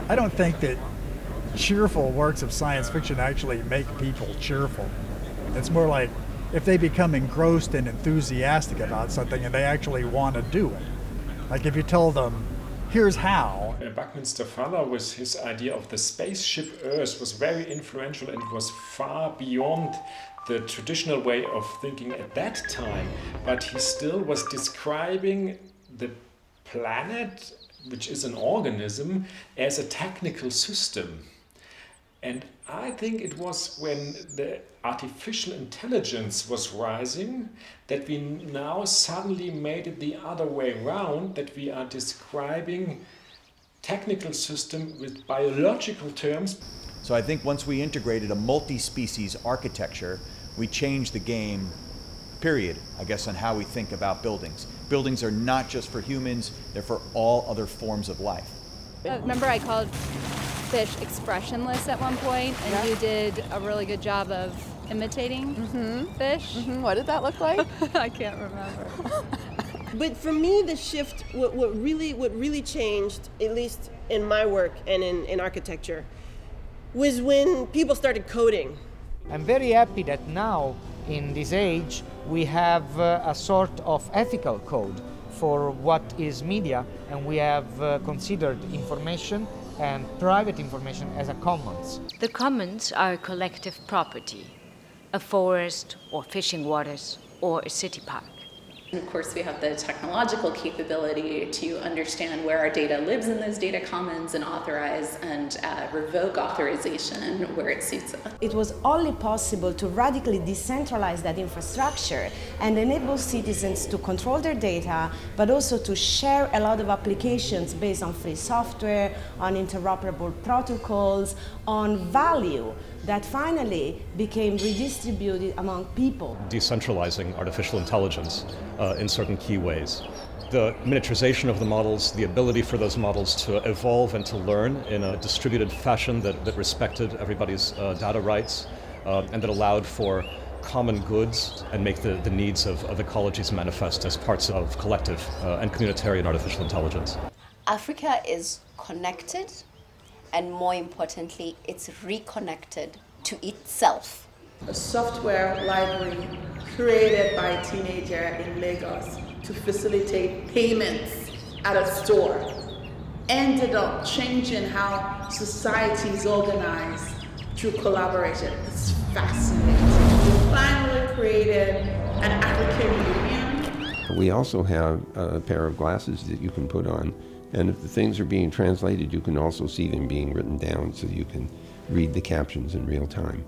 I don't think that cheerful works of science fiction actually make people cheerful. It's more like if they become engrossed and enthusiastic about something and they actually want to do it. Like if you tell them, here's how. Buckminster Fuller, with his idea of the spaceship Earth, was very influential and was far beyond the traditional way of thinking at that time. But he still was describing the planet, which is an organism, as a technical system. And I think it was when the artificial intelligence was rising that we now suddenly made it the other way around, that we are describing technical system with biological terms. So I think once we integrated a multi-species architecture, we changed the game, period, I guess, on how we think about buildings. Buildings are not just for humans, they're for all other forms of life. Remember I called fish expressionless at one point, and you did a really good job of imitating fish. What did that look like? I can't remember. But for me, the shift, what really changed, at least in my work and in architecture, was when people started coding. I'm very happy that now, in this age, we have a sort of ethical code for what is media, and we have considered information and private information as a commons. The commons are a collective property, a forest or fishing waters or a city park. And of course, we have the technological capability to understand where our data lives in those data commons and authorize and revoke authorization where it suits us. It was only possible to radically decentralize that infrastructure and enable citizens to control their data, but also to share a lot of applications based on free software, on interoperable protocols, on value that finally became redistributed among people. Decentralizing artificial intelligence in certain key ways. The miniaturization of the models, the ability for those models to evolve and to learn in a distributed fashion that respected everybody's data rights and that allowed for common goods and make the needs of ecologies manifest as parts of collective and communitarian artificial intelligence. Africa is connected, and more importantly, it's reconnected to itself. A software library created by a teenager in Lagos to facilitate payments at a store ended up changing how society is organized through collaboration. It's fascinating. We finally created an African Union. We also have a pair of glasses that you can put on, and if the things are being translated, you can also see them being written down so you can read the captions in real time.